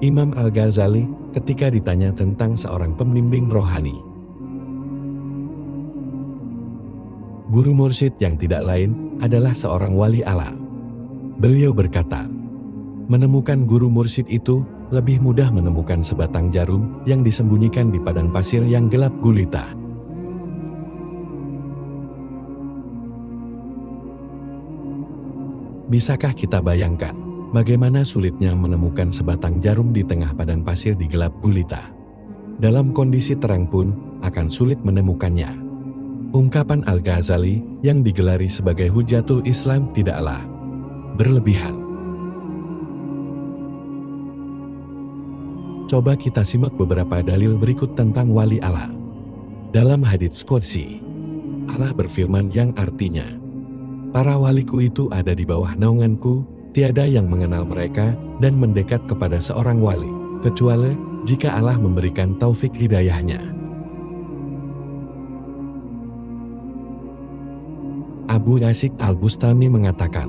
Imam Al-Ghazali ketika ditanya tentang seorang pembimbing rohani. Guru mursyid yang tidak lain adalah seorang wali Allah. Beliau berkata, menemukan guru mursyid itu lebih mudah menemukan sebatang jarum yang disembunyikan di padang pasir yang gelap gulita. Bisakah kita bayangkan bagaimana sulitnya menemukan sebatang jarum di tengah padang pasir di gelap gulita? Dalam kondisi terang pun akan sulit menemukannya. Ungkapan Al-Ghazali yang digelari sebagai Hujatul Islam tidaklah berlebihan. Coba kita simak beberapa dalil berikut tentang wali Allah. Dalam hadits qudsi, Allah berfirman yang artinya, para waliku itu ada di bawah naunganku, tiada yang mengenal mereka dan mendekat kepada seorang wali, kecuali jika Allah memberikan taufik hidayahnya. Abu Yasid Al-Bustami mengatakan,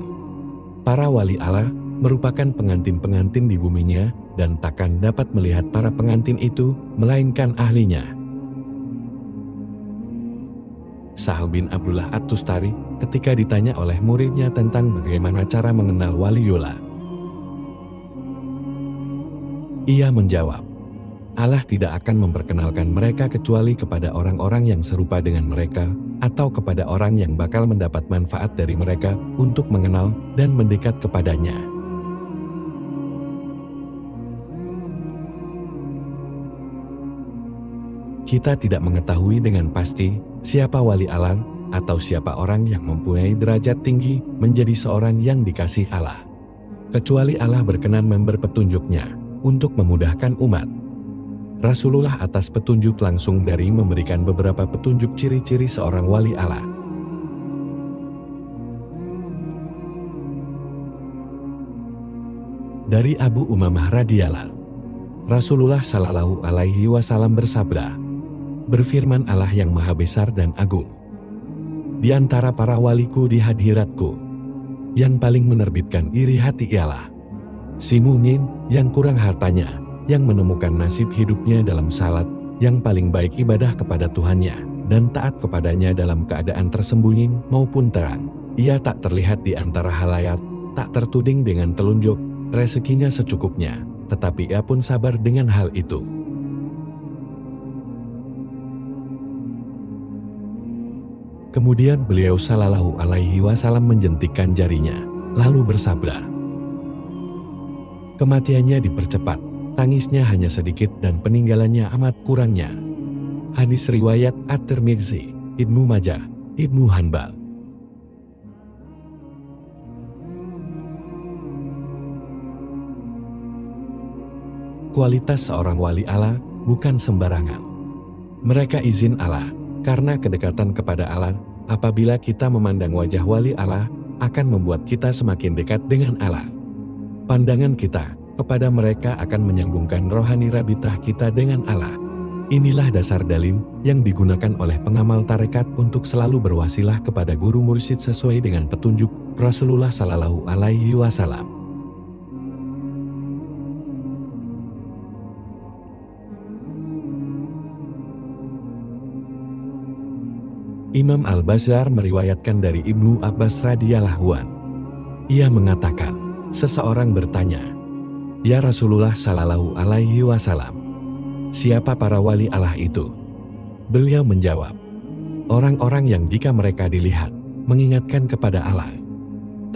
para wali Allah merupakan pengantin-pengantin di buminya dan takkan dapat melihat para pengantin itu melainkan ahlinya. Sahal bin Abdullah At-Tustari ketika ditanya oleh muridnya tentang bagaimana cara mengenal waliullah, ia menjawab, Allah tidak akan memperkenalkan mereka kecuali kepada orang-orang yang serupa dengan mereka atau kepada orang yang bakal mendapat manfaat dari mereka untuk mengenal dan mendekat kepadanya. Kita tidak mengetahui dengan pasti siapa wali Allah atau siapa orang yang mempunyai derajat tinggi menjadi seorang yang dikasih Allah, kecuali Allah berkenan memberi petunjuknya untuk memudahkan umat. Rasulullah atas petunjuk langsung dari memberikan beberapa petunjuk ciri-ciri seorang wali Allah. Dari Abu Umamah radhiyallahu, Rasulullah Shallallahu Alaihi Wasallam bersabda, berfirman Allah yang maha besar dan agung, di antara para waliku di hadiratku, yang paling menerbitkan iri hati ialah si mukmin yang kurang hartanya, yang menemukan nasib hidupnya dalam salat, yang paling baik ibadah kepada Tuhannya, dan taat kepadanya dalam keadaan tersembunyi maupun terang. Ia tak terlihat di antara halayak, tak tertuding dengan telunjuk, rezekinya secukupnya, tetapi ia pun sabar dengan hal itu. Kemudian beliau Shallallahu Alaihi Wasallam menjentikkan jarinya, lalu bersabda, kematiannya dipercepat, tangisnya hanya sedikit dan peninggalannya amat kurangnya. Hadis riwayat At-Tirmidzi, Ibnu Majah, Ibnu Hanbal. Kualitas seorang wali Allah bukan sembarangan. Mereka izin Allah karena kedekatan kepada Allah. Apabila kita memandang wajah wali Allah, akan membuat kita semakin dekat dengan Allah. Pandangan kita kepada mereka akan menyambungkan rohani rabitah kita dengan Allah. Inilah dasar dalil yang digunakan oleh pengamal tarekat untuk selalu berwasilah kepada guru mursyid sesuai dengan petunjuk Rasulullah Shallallahu Alaihi Wasallam. Imam Al-Bazzar meriwayatkan dari Ibnu Abbas radhiyallahu an. Ia mengatakan, seseorang bertanya, ya Rasulullah Shallallahu Alaihi Wasallam, siapa para wali Allah itu? Beliau menjawab, orang-orang yang jika mereka dilihat, mengingatkan kepada Allah.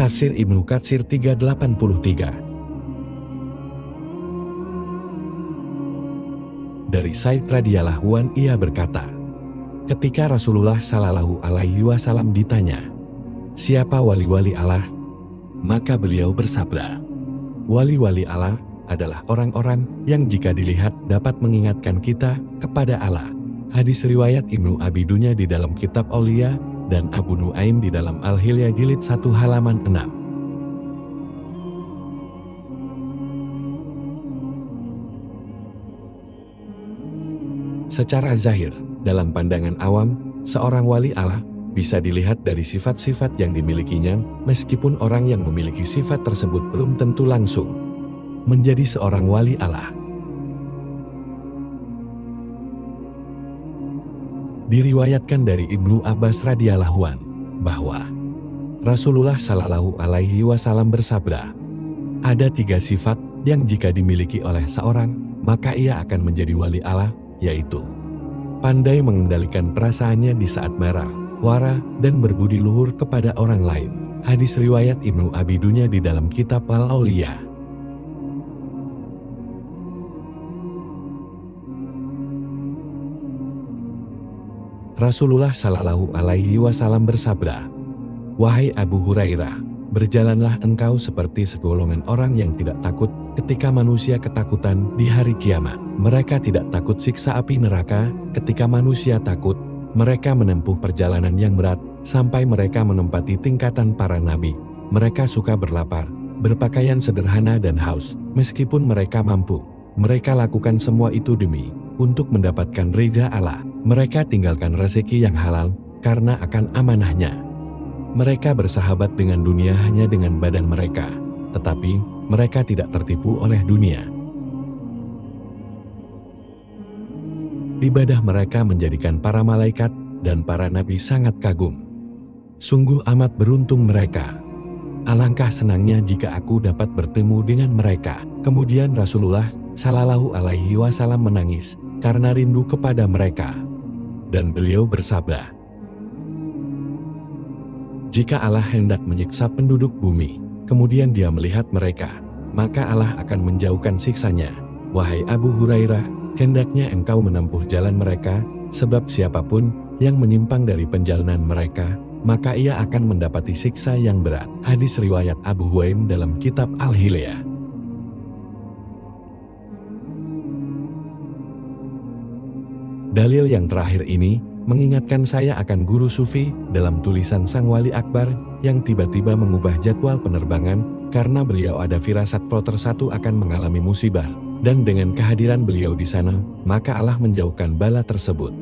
Tafsir Ibnu Katsir 383. Dari Said radhiyallahu an ia berkata, ketika Rasulullah Shallallahu Alaihi Wasallam ditanya, siapa wali-wali Allah? Maka beliau bersabda, wali-wali Allah adalah orang-orang yang jika dilihat dapat mengingatkan kita kepada Allah. Hadis riwayat Ibnu Abi Dunya di dalam kitab Aulia dan Abu Nuaim di dalam Al-Hilyah jilid 1 halaman 6. Secara zahir, dalam pandangan awam, seorang wali Allah bisa dilihat dari sifat-sifat yang dimilikinya, meskipun orang yang memiliki sifat tersebut belum tentu langsung menjadi seorang wali Allah. Diriwayatkan dari Ibnu Abbas radhiyallahu an bahwa Rasulullah Shallallahu Alaihi Wasallam bersabda, ada 3 sifat yang jika dimiliki oleh seorang, maka ia akan menjadi wali Allah, yaitu pandai mengendalikan perasaannya di saat marah, wara, dan berbudi luhur kepada orang lain. Hadis riwayat Ibnu Abi Dunya di dalam kitab Al-Auliya. Rasulullah Shallallahu Alaihi Wasallam bersabda, wahai Abu Hurairah, berjalanlah engkau seperti segolongan orang yang tidak takut ketika manusia ketakutan di hari kiamat. Mereka tidak takut siksa api neraka. Ketika manusia takut, mereka menempuh perjalanan yang berat sampai mereka menempati tingkatan para nabi. Mereka suka berlapar, berpakaian sederhana dan haus. Meskipun mereka mampu, mereka lakukan semua itu demi untuk mendapatkan ridha Allah. Mereka tinggalkan rezeki yang halal karena akan amanahnya. Mereka bersahabat dengan dunia hanya dengan badan mereka, tetapi mereka tidak tertipu oleh dunia. Ibadah mereka menjadikan para malaikat dan para nabi sangat kagum. Sungguh amat beruntung mereka. Alangkah senangnya jika aku dapat bertemu dengan mereka. Kemudian Rasulullah Shallallahu Alaihi Wasallam menangis karena rindu kepada mereka. Dan beliau bersabda, jika Allah hendak menyiksa penduduk bumi, kemudian dia melihat mereka, maka Allah akan menjauhkan siksanya. Wahai Abu Hurairah, hendaknya engkau menempuh jalan mereka, sebab siapapun yang menyimpang dari penjalanan mereka, maka ia akan mendapati siksa yang berat. Hadis riwayat Abu Huwaim dalam kitab Al-Hilyah. Dalil yang terakhir ini mengingatkan saya akan guru sufi dalam tulisan Sang Wali Akbar yang tiba-tiba mengubah jadwal penerbangan karena beliau ada firasat kloter 1 akan mengalami musibah, dan dengan kehadiran beliau di sana, maka Allah menjauhkan bala tersebut.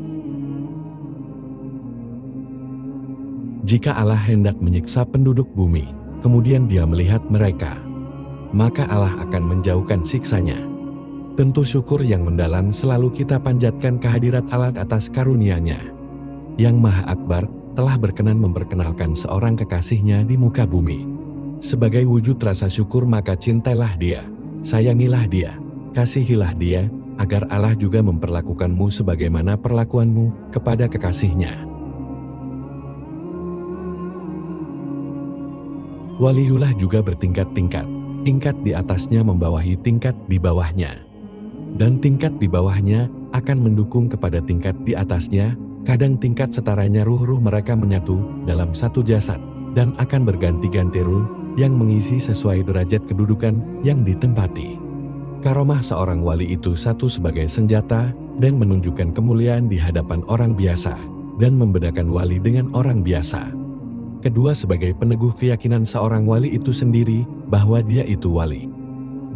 Jika Allah hendak menyiksa penduduk bumi, kemudian dia melihat mereka, maka Allah akan menjauhkan siksanya. Tentu syukur yang mendalam selalu kita panjatkan kehadirat Allah atas karunia-Nya. Yang Maha Akbar telah berkenan memperkenalkan seorang kekasihnya di muka bumi. Sebagai wujud rasa syukur maka cintailah dia, sayangilah dia, kasihilah dia, agar Allah juga memperlakukanmu sebagaimana perlakuanmu kepada kekasihnya. Waliullah juga bertingkat-tingkat, tingkat di atasnya membawahi tingkat di bawahnya. Dan tingkat di bawahnya akan mendukung kepada tingkat di atasnya. Kadang tingkat setaranya ruh-ruh mereka menyatu dalam satu jasad, dan akan berganti-ganti ruh yang mengisi sesuai derajat kedudukan yang ditempati. Karomah seorang wali itu satu sebagai senjata dan menunjukkan kemuliaan di hadapan orang biasa, dan membedakan wali dengan orang biasa. Kedua sebagai peneguh keyakinan seorang wali itu sendiri bahwa dia itu wali.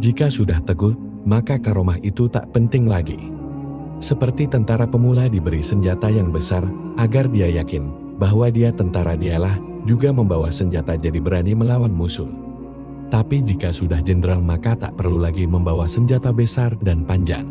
Jika sudah teguh, maka karomah itu tak penting lagi. Seperti tentara pemula diberi senjata yang besar, agar dia yakin bahwa dia tentara, dialah juga membawa senjata jadi berani melawan musuh. Tapi jika sudah jenderal maka tak perlu lagi membawa senjata besar dan panjang.